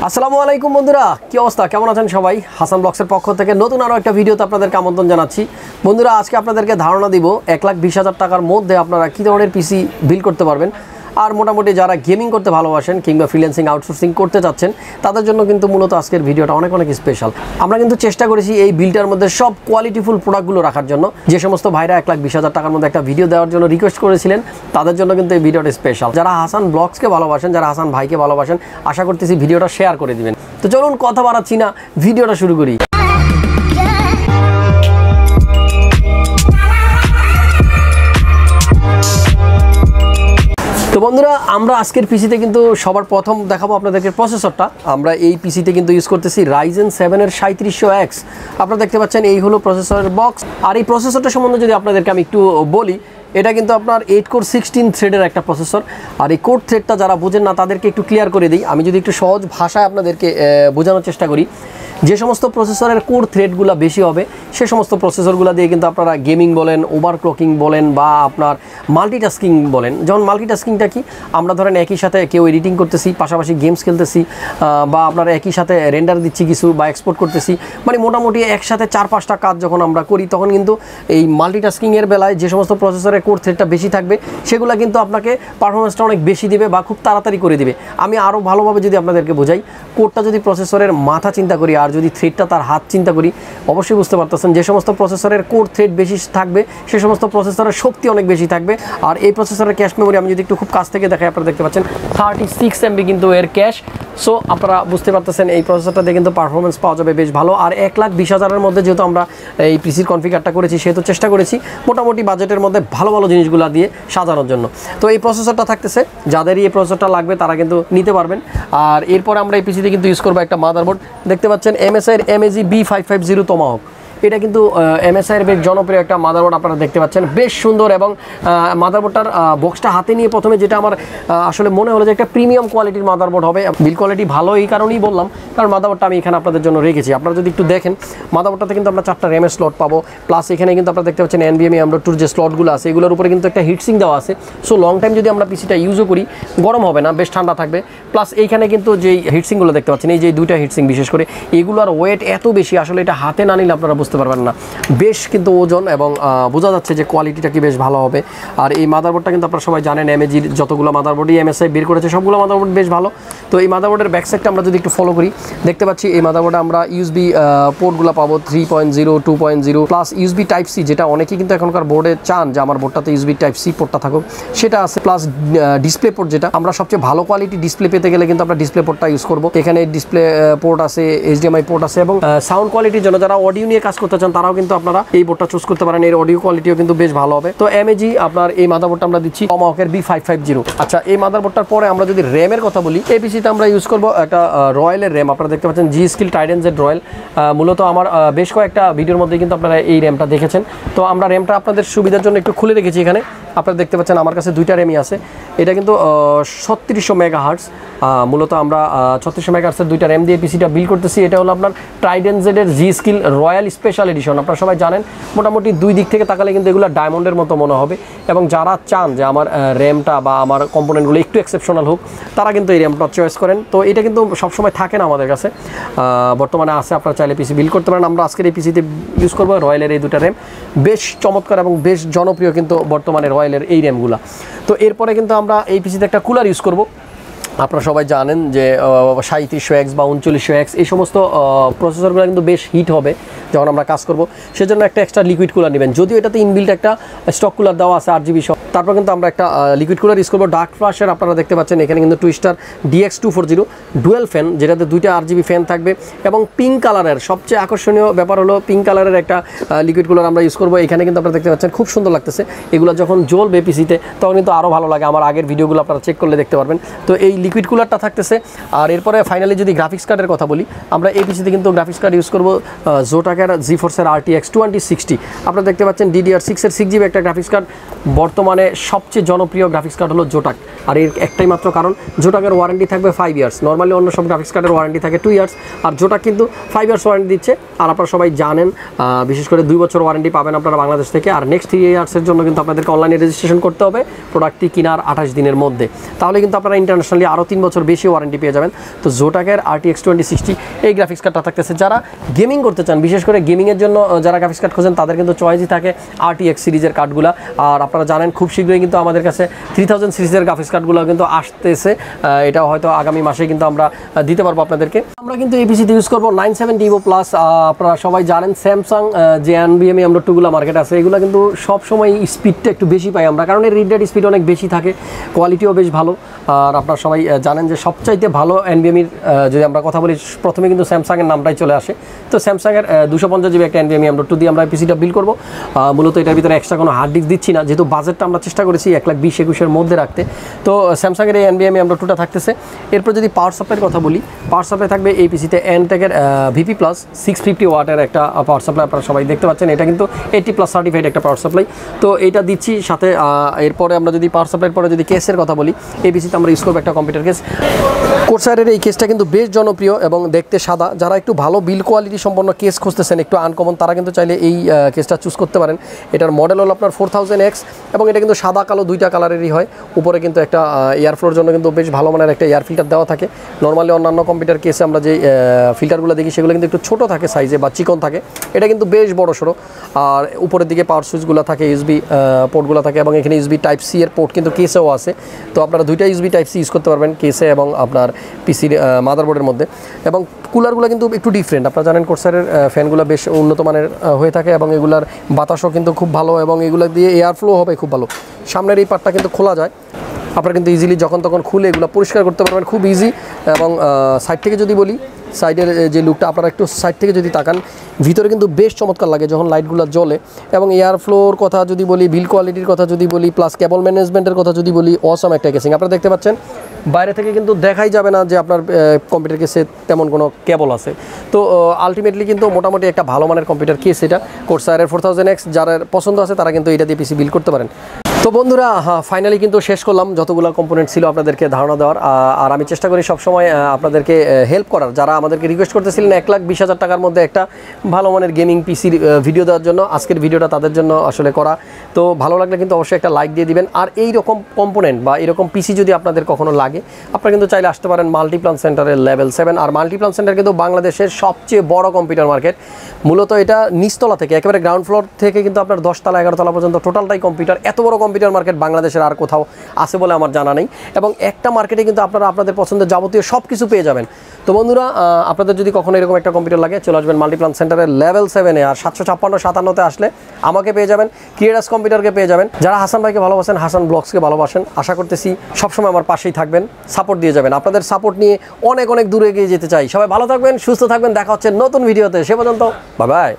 আসসালামু আলাইকুম বন্ধুরা, কি অবস্থা, কেমন আছেন সবাই? হাসান ব্লগসের পক্ষ থেকে নতুন আরও একটা ভিডিওতে আপনাদেরকে আমন্ত্রণ জানাচ্ছি। বন্ধুরা, আজকে আপনাদেরকে ধারণা দিব 1,20,000 টাকার মধ্যে আপনারা কী ধরনের পিসি বিল্ড করতে পারবেন। আর মোটামুটি যারা গেমিং করতে ভালোবাসেন কিংবা ফ্রিল্যান্সিং আউটসোর্সিং করতে চাচ্ছেন তাদের জন্য কিন্তু মূলত আজকের ভিডিওটা অনেক স্পেশাল। আমরা কিন্তু চেষ্টা করেছি এই বিলটার মধ্যে সব কোয়ালিটিফুল প্রোডাক্টগুলো রাখার জন্য। যে সমস্ত ভাইরা 1,20,000 টাকার মধ্যে একটা ভিডিও দেওয়ার জন্য রিকোয়েস্ট করেছিলেন তাদের জন্য কিন্তু এই ভিডিওটা স্পেশাল। যারা হাসান ব্লগসকে ভালোবাসেন, যারা হাসান ভাইকে ভালোবাসেন, আশা করতেছি ভিডিওটা শেয়ার করে দিবেন। তো চলুন কথা বাড়াচ্ছি না, ভিডিওটা শুরু করি। তো বন্ধুরা, আমরা আজকের পিসিতে কিন্তু সবার প্রথম দেখাবো আপনাদেরকে প্রসেসরটা। আমরা এই পিসিতে কিন্তু ইউজ করতেছি Ryzen7 3700X। আপনারা দেখতে পাচ্ছেন এই হলো প্রসেসরের বক্স। আর এই প্রসেসরটা সম্বন্ধে যদি আপনাদেরকে আমি একটু বলি, এটা কিন্তু আপনার 8 কোর 16 থ্রেডের একটা প্রসেসর। আর এই কোর থ্রেডটা যারা বোঝেন না তাদেরকে একটু ক্লিয়ার করে দিই। আমি যদি একটু সহজ ভাষায় আপনাদেরকে বোঝানোর চেষ্টা করি, যে সমস্ত প্রসেসরের কোর থ্রেডগুলো বেশি হবে সে সমস্ত প্রসেসরগুলো দিয়ে কিন্তু আপনারা গেমিং বলেন, ওভারক্লকিং বলেন বা আপনার মাল্টিটাস্কিং বলেন। যেমন মাল্টিটাস্কিংটা কি, আমরা ধরেন একই সাথে কেউ এডিটিং করতেছি, পাশাপাশি গেমস খেলতেছি, বা আপনারা একই সাথে রেন্ডার দিচ্ছি কিছু বা এক্সপোর্ট করতেছি, মানে মোটামুটি একসাথে 4-5টা কাজ যখন আমরা করি তখন কিন্তু এই মাল্টিটাস্কিংয়ের বেলায় যে সমস্ত প্রসেসরের কোর থ্রেডটা বেশি থাকবে সেগুলো কিন্তু আপনাকে পারফরমেন্সটা অনেক বেশি দিবে বা খুব তাড়াতাড়ি করে দিবে। আমি আরও ভালোভাবে যদি আপনাদেরকে বোঝাই, কোরটা যদি প্রসেসরের মাথা চিন্তা করি আর যদি থ্রেডটা তার হাত চিন্তা করি, অবশ্যই বুঝতে পারতেছেন যে সমস্ত প্রসেসরের কোর থ্রেড বেশি থাকবে সে সমস্ত প্রসেসরের শক্তি অনেক বেশি থাকবে। আর এই প্রসেসরের ক্যাশ মেমোরি আমি যদি একটু খুব কাছ থেকে দেখাই, আপনারা দেখতে পাচ্ছেন 36 MB কিন্তু এর ক্যাশ। সো আপনারা বুঝতে পারতেছেন এই প্রসেসরটাতে কিন্তু পারফরমেন্স পাওয়া যাবে বেশ ভালো। আর 1,20,000-এর মধ্যে যেহেতু আমরা এই পিসির কনফিগারটা করেছি, সেহেতু চেষ্টা করেছি মোটামুটি বাজেটের মধ্যে ভালো ভালো জিনিসগুলো দিয়ে সাজানোর জন্য। তো এই প্রসেসরটা থাকতেছে, যাদেরই এই প্রসেসরটা লাগবে তারা কিন্তু নিতে পারবেন। আর এরপর আমরা এই পিসিতে কিন্তু ইউজ করবো একটা মাদারবোর্ড। দেখতে পাচ্ছেন MSI-এর MAG B550 Tomahawk। এটা কিন্তু MSI-এর বেশ জনপ্রিয় একটা মাদারবোর্ড, আপনারা দেখতে পাচ্ছেন বেশ সুন্দর। এবং মাদারবোর্ডটার বক্সটা হাতে নিয়ে প্রথমে যেটা আমার আসলে মনে হলো যে একটা প্রিমিয়াম কোয়ালিটির মাদারবোর্ড হবে। বিল কোয়ালিটি ভালো এই কারণেই বললাম, কারণ মাদারবোর্ডটা আমি এখানে আপনাদের জন্য রেখেছি। আপনারা যদি একটু দেখেন, মাদারবোর্ডটাতে কিন্তু আমরা 4টা র্যামের স্লট পাবো, প্লাস এখানে কিন্তু আপনারা দেখতে পাচ্ছেন NVMe M.2 যে স্লটগুলো আছে এগুলোর উপরে কিন্তু একটা হিটসিং দেওয়া আছে। সো লং টাইম যদি আমরা পিসিটা ইউজও করি গরম হবে না, বেশ ঠান্ডা থাকবে। প্লাস এইখানে কিন্তু যেই হিটসিংগুলো দেখতে পাচ্ছেন, এই যে 2টা হিটসিং বিশেষ করে, এগুলোর ওয়েট এত বেশি, আসলে এটা হাতে না নিলে আপনারা বুঝতে পারবেন না। বেশ কিন্তু ওজন এবং বোঝা যাচ্ছে যে কোয়ালিটিটা কি বেশ ভালো হবে। আর এই মাদারবোর্ডটা কিন্তু আপনারা সবাই জানেন, MAG-র যতগুলো মাদারবোর্ডই MSI বের করেছে সবগুলো মাদারবোর্ড বেশ ভালো। তো এই মাদারবোর্ডের ব্যাক সাইডটা আমরা যদি একটু ফলো করি, দেখতে পাচ্ছি এই মাদারবোর্ডে আমরা USB পোর্টগুলো পাবো 3.0, 2.0, প্লাস USB Type-C, যেটা অনেকেই কিন্তু এখনকার বোর্ডে চান যে আমার বোর্ডটাতে USB Type-C পোর্টটা থাকুক, সেটা আছে। প্লাস ডিসপ্লে পোর্ট, যেটা আমরা সবচেয়ে ভালো কোয়ালিটি ডিসপ্লে পেতে গেলে কিন্তু আমরা ডিসপ্লে পোর্টটা ইউজ করবো। এখানে ডিসপ্লে পোর্ট আছে, HDMI পোর্ট আছে, এবং সাউন্ড কোয়ালিটির জন্য যারা অডিও নিয়ে কাজ করতে চান তারাও কিন্তু আপনারা এই বোর্ডটা চুজ করতে পারেন। এর অডিও কোয়ালিটিও কিন্তু বেশ ভালো হবে। তো MAG আপনার এই মাদারবোর্ডটা আমরা দিচ্ছি Tomahawk-এর B550। আচ্ছা, এই মাদারবোর্ডটার পরে আমরা যদি র্যামের কথা বলি, এই পিসিতে আমরা ইউজ করবো একটা রয়্যালের র্যাম। আপনারা দেখতে পাচ্ছেন Gskill Trident Z রয়্যাল। মূলত আমার বেশ কয়েকটা ভিডিওর মধ্যে কিন্তু আপনারা এই র্যামটা দেখেছেন। তো আমরা র্যামটা আপনাদের সুবিধার জন্য একটু খুলে রেখেছি এখানে। আপনারা দেখতে পাচ্ছেন আমার কাছে 2টা র্যামই আছে। এটা কিন্তু 3600 মেগাহার্টজ। মূলত আমরা 3600 মেগাহার্টসের 2টা র্যাম দিয়ে পিসিটা বিল্ড করতেছি। এটা হলো আপনার Trident Z-এর Gskill royal special edition. আপনারা সবাই জানেন মোটামুটি দুই দিক থেকে তাকালে কিন্তু এগুলো ডায়মন্ডের মতো মনে হবে। এবং যারা চান যে আমার র্যামটা বা আমার কম্পোনেন্টগুলো একটু এক্সেপশনাল হোক, তারা কিন্তু এই র্যামটা চয়েস করেন। তো এটা কিন্তু সবসময় থাকে না আমাদের কাছে, বর্তমানে আছে। আপনারা চাইলে পিসি বিল্ড করতে পারেন। আমরা আজকের এই পিসিতে ইউজ করবো রয়্যালের এই 2টা র্যাম। বেশ চমৎকার এবং বেশ জনপ্রিয় কিন্তু বর্তমানে রয়্যালের এই র্যামগুলো। তো এরপরে কিন্তু আমরা এই পিসিতে একটা কুলার ইউজ করবো। আপনারা সবাই জানেন যে 3700X বা 3900X এই সমস্ত প্রসেসরগুলো কিন্তু বেশ হিট হবে যখন আমরা কাজ করব। সেজন্য একটা এক্সট্রা লিকুইড কুলার নেবেন। যদিও এটাতে ইনবিল্ট একটা স্টক কুলার দেওয়া আছে 8GB সহ, তারপর কিন্তু আমরা একটা লিকুইড কুলার ইউজ করবো ডার্ক ফ্লাশের। আপনারা দেখতে পাচ্ছেন এখানে কিন্তু টুইস্টার DX240 ডুয়েল ফ্যান, যেটাতে 2টা RGB ফ্যান থাকবে। এবং পিঙ্ক কালারের সবচেয়ে আকর্ষণীয় ব্যাপার হলো পিঙ্ক কালারের একটা লিকুইড কুলার আমরা ইউজ করবো। এখানে কিন্তু আপনারা দেখতে পাচ্ছেন খুব সুন্দর লাগতেছে। এগুলো যখন জ্বলবে পিসিতে তখন কিন্তু আরও ভালো লাগে। আমার আগের ভিডিওগুলো আপনারা চেক করলে দেখতে পারবেন। তো এই লিকুইড কুলারটা থাকতেছে। আর এরপরে ফাইনালি যদি গ্রাফিক্স কার্ডের কথা বলি, আমরা এই পিসিতে কিন্তু গ্রাফিক্স কার্ড ইউজ করবো Zotac-এর GeForce-এর RTX 2060। আপনারা দেখতে পাচ্ছেন DDR6-এর 6GB একটা গ্রাফিক্স কার্ড। বর্তমানে সবচেয়ে জনপ্রিয় গ্রাফিক্স কার্ড হলো Zotac। আর এর একটাই মাত্র কারণ, Zotac-এর ওয়ারেন্টি থাকবে 5 ইয়ার্স। নর্মালি নর্মালি অন্য সব গ্রাফিক্স কার্ডের ওয়ারেন্টি থাকে 2 ইয়ার্স, আর জোটা কিন্তু 5 ইয়ার্স ওয়ারেন্টি দিচ্ছে। আর আপনারা সবাই জানেন বিশেষ করে 2 বছর ওয়ারেন্টি পাবেন আপনারা বাংলাদেশ থেকে। আর নেক্সট 3 ইয়ার্সের জন্য কিন্তু আপনাদেরকে অনলাইনে রেজিস্ট্রেশন করতে হবে প্রোডাক্টটি কেনার 28 দিনের মধ্যে, তাহলে কিন্তু আপনারা ইন্টারন্যাশনালি আরও 3 বছর বেশি ওয়ারেন্টি পেয়ে যাবেন। তো জোটাকের RTX 2060 এই গ্রাফিক্স কার্ডটা থাকতেছে। যারা গেমিং করতে চান, বিশেষ করে গেমিংয়ের জন্য যারা গ্রাফিক্স কার্ড খোঁজেন তাদের কিন্তু চয়েসই থাকে RTX সিরিজের কার্ডগুলো। আর আপনারা জানেন খুব শীঘ্রই কিন্তু আমাদের কাছে 3000 সিরিজের গ্রাফিক্স কার্ডগুলো কিন্তু আসতেছে, এটা হয়তো আগামী মাসে কিন্তু আমরা দিতে পারবো আপনাদেরকে। আমরা কিন্তু এই পিসিতে ইউজ করবো 970 Evo Plus। আপনারা সবাই জানেন স্যামসাং যে NVMe M.2 মার্কেট আছে এগুলো কিন্তু সবসময় স্পিডটা একটু বেশি পাই আমরা, কারণ এর রিড রেট স্পিড অনেক বেশি থাকে, কোয়ালিটিও বেশ ভালো। আর আপনারা সবাই জানেন যে সবচাইতে ভালো NVMe যদি আমরা কথা বলি প্রথমে কিন্তু স্যামসাংয়ের নামটাই চলে আসে। তো স্যামসাংয়ের 250 GB একটা NVMe M.2 দিয়ে আমরা পিসিটা বিল করবো। মূলত এটার ভিতরে এক্সট্রা কোনো হার্ড ডিস্ক দিচ্ছি না, যেহেতু বাজেটটা আমরা চেষ্টা করেছি 1,20,000-21,000 মধ্যে রাখতে। তো স্যামসাংয়ের এই NVMe M.2টা থাকতেছে। এরপর যদি পাওয়ার সাপ্লাইয়ের কথা বলি, পাওয়ার সাপ্লাই থাকবে এই পিসিতে N-Tech VP+ 650 ওয়াটের একটা পাওয়ার সাপ্লাই। আপনারা সবাই দেখতে পাচ্ছেন এটা কিন্তু 80+ সার্টিফাইড একটা পাওয়ার সাপ্লাই। তো এইটা দিচ্ছি সাথে। এরপরে আমরা যদি পাওয়ার সাপ্লাইয়ের পরে যদি কেসের কথা বলি, এই পিসিতে আমরা ইউজ করবো একটা কম্পিউটার কেস। কোর্সারের এই কেসটা কিন্তু বেশ জনপ্রিয় এবং দেখতে সাদা। যারা একটু ভালো বিল কোয়ালিটি সম্পন্ন কেস খুঁজতেছেন, একটু আনকমন, তারা কিন্তু চাইলে এই কেসটা চুজ করতে পারেন। এটার মডেল হলো আপনার 4000X এবং এটা কিন্তু সাদা কালো দুইটা কালারেরই হয়। উপরে কিন্তু একটা এয়ার ফ্লোর জন্য কিন্তু বেশ ভালো মানের একটা এয়ার ফিল্টার দেওয়া থাকে। নর্মালি অন্যান্য কম্পিউটার কেসে আমরা যে ফিল্টারগুলো দেখি সেগুলো কিন্তু একটু ছোট থাকে সাইজে বা চিকন থাকে, এটা কিন্তু বেশ বড় সড়ো। আর উপরের দিকে পাওয়ার সুইচগুলো থাকে, USB পোর্টগুলো থাকে এবং এখানে USB Type-C এর পোর্ট কিন্তু কেসেও আছে। তো আপনারা দুইটা USB Type-C ইউজ করতে পারবেন কেসে এবং আপনার পিসির মাদারবোর্ডের মধ্যে। এবং কুলারগুলো কিন্তু একটু ডিফারেন্ট। আপনারা জানেন কোর্সারের ফ্যানগুলো বেশ উন্নত মানের হয়ে থাকে এবং এগুলার বাতাসও কিন্তু খুব ভালো এবং এগুলো দিয়ে এয়ার ফ্লো হবে খুব ভালো। সামনের এই পার্টটা কিন্তু খোলা যায়, আপনারা কিন্তু ইজিলি যখন তখন খুলে এগুলো পরিষ্কার করতে পারবেন, খুব ইজি। এবং সাইড থেকে যদি বলি, সাইডের যে লুকটা আপনারা একটু সাইড থেকে যদি তাকান, ভিতরে কিন্তু বেশ চমৎকার লাগে যখন লাইটগুলো জ্বলে। এবং এয়ার ফ্লোর কথা যদি বলি, বিল কোয়ালিটির কথা যদি বলি, প্লাস কেবল ম্যানেজমেন্টের কথা যদি বলি, অসম একটা কেসিং। আপনারা দেখতে পাচ্ছেন বাইরে থেকে কিন্তু দেখাই যাবে না যে আপনার কম্পিউটার কেসে তেমন কোনো কেবল আছে। তো আলটিমেটলি কিন্তু মোটামুটি একটা ভালো মানের কম্পিউটার কেস এটা। কোর্সারের 4000X যারা পছন্দ আছে তারা কিন্তু এটা দিয়ে পিসি বিল করতে পারেন। তো বন্ধুরা, ফাইনালি কিন্তু শেষ করলাম যতগুলো কম্পোনেন্ট ছিল আপনাদেরকে ধারণা দেওয়ার। আর আমি চেষ্টা করি সবসময় আপনাদেরকে হেল্প করার। যারা আমাদেরকে রিকোয়েস্ট করতেছিলেন 1,20,000 টাকার মধ্যে একটা ভালো মানের গেমিং পিসির ভিডিও দেওয়ার জন্য, আজকের ভিডিওটা তাদের জন্য আসলে করা। তো ভালো লাগলে কিন্তু অবশ্যই একটা লাইক দিয়ে দিবেন। আর এই রকম কম্পোনেন্ট বা এরকম পিসি যদি আপনাদের কখনো লাগে, আপনারা কিন্তু চাইলে আসতে পারেন মাল্টিপ্লান সেন্টারের লেভেল 7। আর মাল্টিপ্লান সেন্টার কিন্তু বাংলাদেশের সবচেয়ে বড় কম্পিউটার মার্কেট। মূলত এটা নিচতলা থেকে একেবারে গ্রাউন্ড ফ্লোর থেকে কিন্তু আপনার 10 তলা 11 তলা পর্যন্ত টোটালটাই কম্পিউটার। এত বড় কম্পিউটার মার্কেট বাংলাদেশের আর কোথাও আছে বলে আমার জানা নেই। এবং একটা মার্কেটে কিন্তু আপনারা আপনাদের পছন্দের যাবতীয় সব কিছু পেয়ে যাবেন। তো বন্ধুরা, আপনাদের যদি কখনো এরকম একটা কম্পিউটার লাগে, চলে আসবেন মাল্টিপ্লান সেন্টারের লেভেল 7-এ। আর 756-57-তে আসলে আমাকে পেয়ে যাবেন, ক্রিয়েটাস কম্পিউটারকে পেয়ে যাবেন। যারা হাসান ভাইকে ভালোবাসেন, হাসান ব্লগসকে ভালোবাসেন, আশা করতেছি সবসময় আমার পাশেই থাকবেন, সাপোর্ট দিয়ে যাবেন। আপনাদের সাপোর্ট নিয়ে অনেক অনেক দূরে এগিয়ে যেতে চাই। সবাই ভালো থাকবেন, সুস্থ থাকবেন, দেখা হচ্ছে নতুন ভিডিওতে। সে পর্যন্ত বাই বাই।